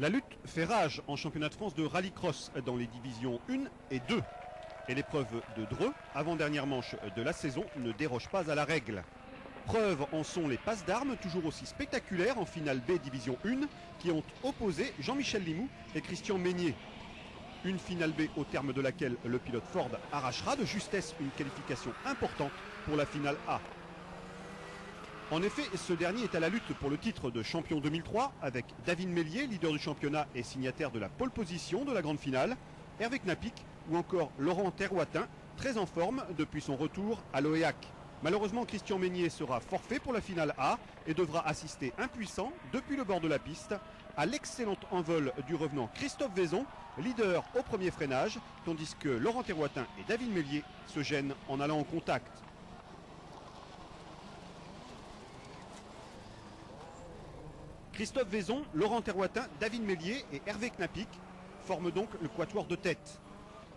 La lutte fait rage en championnat de France de rallycross dans les divisions 1 et 2. Et l'épreuve de Dreux, avant-dernière manche de la saison, ne déroge pas à la règle. Preuve en sont les passes d'armes toujours aussi spectaculaires en finale B division 1 qui ont opposé Jean-Michel Limoux et Christian Meignier. Une finale B au terme de laquelle le pilote Ford arrachera de justesse une qualification importante pour la finale A. En effet, ce dernier est à la lutte pour le titre de champion 2003 avec David Mellier, leader du championnat et signataire de la pole position de la grande finale, Hervé Knappik ou encore Laurent Terroitin, très en forme depuis son retour à l'OEAC. Malheureusement, Christian Meignier sera forfait pour la finale A et devra assister impuissant depuis le bord de la piste à l'excellent envol du revenant Christophe Vaison, leader au premier freinage, tandis que Laurent Terroitin et David Mellier se gênent en allant en contact. Christophe Vaison, Laurent Terroitin, David Mellier et Hervé Knappik forment donc le quatuor de tête.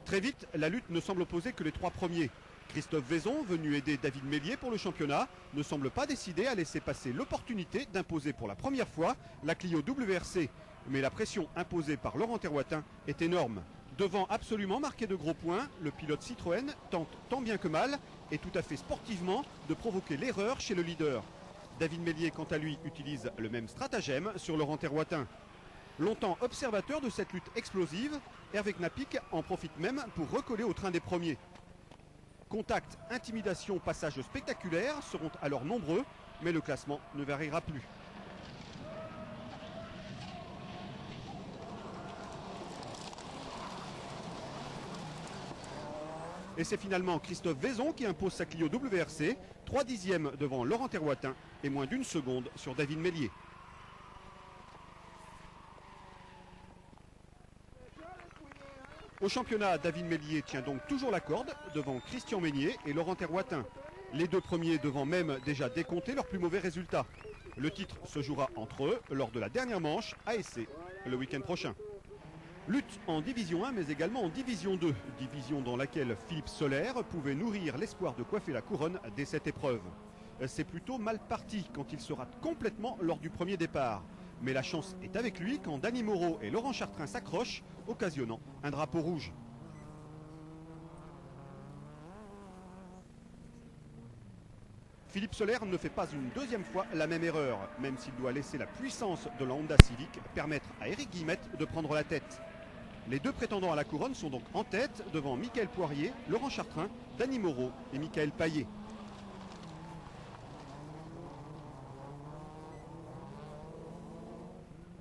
Très vite, la lutte ne semble opposer que les trois premiers. Christophe Vaison, venu aider David Mellier pour le championnat, ne semble pas décidé à laisser passer l'opportunité d'imposer pour la première fois la Clio WRC. Mais la pression imposée par Laurent Terroitin est énorme. Devant absolument marquer de gros points, le pilote Citroën tente tant bien que mal et tout à fait sportivement de provoquer l'erreur chez le leader. David Mellier, quant à lui, utilise le même stratagème sur Laurent Terroitin. Longtemps observateur de cette lutte explosive, Hervé Knappik en profite même pour recoller au train des premiers. Contact, intimidation, passages spectaculaires seront alors nombreux, mais le classement ne variera plus. Et c'est finalement Christophe Vaison qui impose sa Clio WRC, 3 dixièmes devant Laurent Terroitin et moins d'une seconde sur David Mellier. Au championnat, David Mellier tient donc toujours la corde devant Christian Meignier et Laurent Terroitin. Les deux premiers devant même déjà décompter leurs plus mauvais résultats. Le titre se jouera entre eux lors de la dernière manche à Essé le week-end prochain. Lutte en division 1 mais également en division 2, division dans laquelle Philippe Soler pouvait nourrir l'espoir de coiffer la couronne dès cette épreuve. C'est plutôt mal parti quand il se rate complètement lors du premier départ. Mais la chance est avec lui quand Dany Moreau et Laurent Chartrain s'accrochent, occasionnant un drapeau rouge. Philippe Soler ne fait pas une deuxième fois la même erreur, même s'il doit laisser la puissance de la Honda Civic permettre à Éric Guillemette de prendre la tête. Les deux prétendants à la couronne sont donc en tête devant Mickaël Poirier, Laurent Chartrain, Dany Moreau et Michael Payet.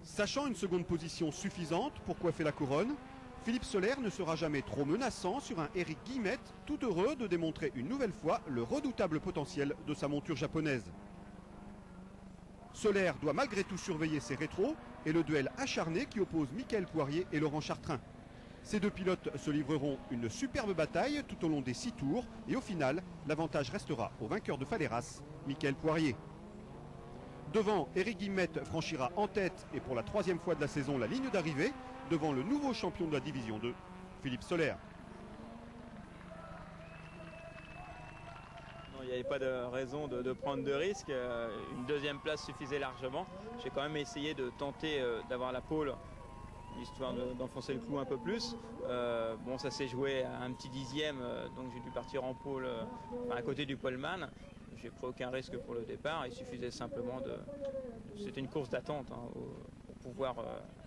Sachant une seconde position suffisante pour coiffer la couronne, Philippe Soler ne sera jamais trop menaçant sur un Éric Guillemette, tout heureux de démontrer une nouvelle fois le redoutable potentiel de sa monture japonaise. Soler doit malgré tout surveiller ses rétros et le duel acharné qui oppose Mickaël Poirier et Laurent Chartrain. Ces deux pilotes se livreront une superbe bataille tout au long des 6 tours et au final, l'avantage restera au vainqueur de Faleras, Mickaël Poirier. Devant, Éric Guillemette franchira en tête et pour la 3e fois de la saison la ligne d'arrivée devant le nouveau champion de la division 2, Philippe Soler. Il n'y avait pas de raison de prendre de risques. Une deuxième place suffisait largement. J'ai quand même essayé de tenter d'avoir la pole, histoire d'enfoncer le clou un peu plus. Bon, ça s'est joué à un petit dixième, donc j'ai dû partir en pole à côté du poleman. J'ai pris aucun risque pour le départ. Il suffisait simplement de... C'était une course d'attente pour pouvoir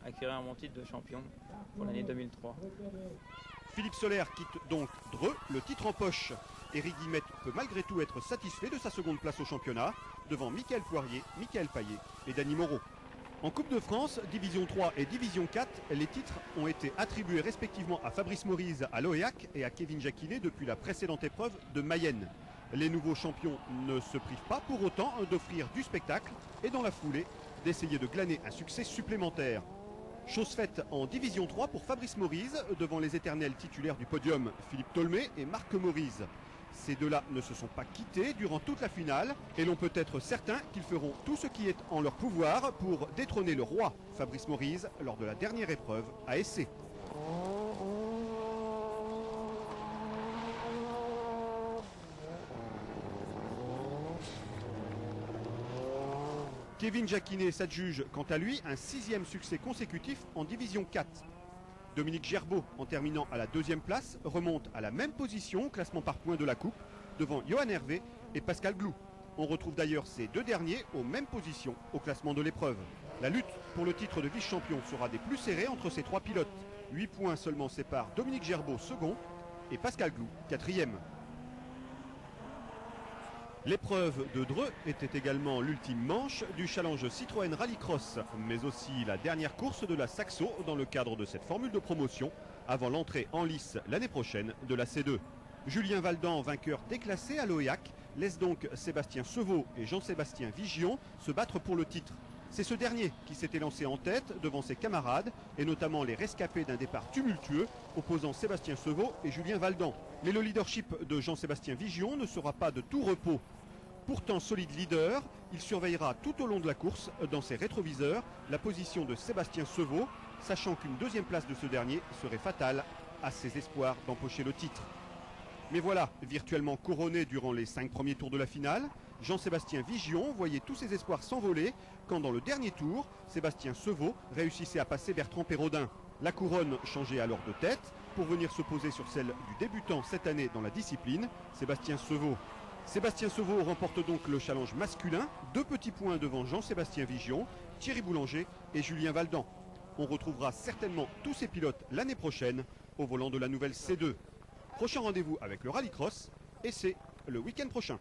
acquérir mon titre de champion pour l'année 2003. Philippe Soler quitte donc Dreux, le titre en poche. Éric Guillemette peut malgré tout être satisfait de sa seconde place au championnat, devant Mickaël Poirier, Michael Payet et Dany Moreau. En Coupe de France, Division 3 et Division 4, les titres ont été attribués respectivement à Fabrice Morise à l'OEAC et à Kevin Jacquinet depuis la précédente épreuve de Mayenne. Les nouveaux champions ne se privent pas pour autant d'offrir du spectacle et dans la foulée d'essayer de glaner un succès supplémentaire. Chose faite en Division 3 pour Fabrice Morise devant les éternels titulaires du podium Philippe Tolmé et Marc Morise. Ces deux-là ne se sont pas quittés durant toute la finale et l'on peut être certain qu'ils feront tout ce qui est en leur pouvoir pour détrôner le roi Fabrice Morise lors de la dernière épreuve à Essé. Kevin Jacquinet s'adjuge quant à lui un 6e succès consécutif en Division 4. Dominique Gerbeau, en terminant à la 2e place, remonte à la même position au classement par points de la Coupe, devant Johan Hervé et Pascal Glou. On retrouve d'ailleurs ces deux derniers aux mêmes positions au classement de l'épreuve. La lutte pour le titre de vice-champion sera des plus serrées entre ces 3 pilotes. 8 points seulement séparent Dominique Gerbeau, second, et Pascal Glou, 4e. L'épreuve de Dreux était également l'ultime manche du challenge Citroën Rallycross, mais aussi la dernière course de la Saxo dans le cadre de cette formule de promotion, avant l'entrée en lice l'année prochaine de la C2. Julien Valdan, vainqueur déclassé à l'Oéac, laisse donc Sébastien Sevaux et Jean-Sébastien Vigion se battre pour le titre. C'est ce dernier qui s'était lancé en tête devant ses camarades, et notamment les rescapés d'un départ tumultueux opposant Sébastien Sevaux et Julien Valdan. Mais le leadership de Jean-Sébastien Vigion ne sera pas de tout repos. Pourtant solide leader, il surveillera tout au long de la course, dans ses rétroviseurs, la position de Sébastien Sevaux, sachant qu'une 2e place de ce dernier serait fatale à ses espoirs d'empocher le titre. Mais voilà, virtuellement couronné durant les 5 premiers tours de la finale, Jean-Sébastien Vigion voyait tous ses espoirs s'envoler quand dans le dernier tour, Sébastien Sevaux réussissait à passer Bertrand Pérodin. La couronne changeait alors de tête pour venir se poser sur celle du débutant cette année dans la discipline, Sébastien Sevaux. Sébastien Sevaux remporte donc le challenge masculin, 2 petits points devant Jean-Sébastien Vigion, Thierry Boulanger et Julien Valdan. On retrouvera certainement tous ces pilotes l'année prochaine au volant de la nouvelle C2. Prochain rendez-vous avec le Rallycross, et c'est le week-end prochain.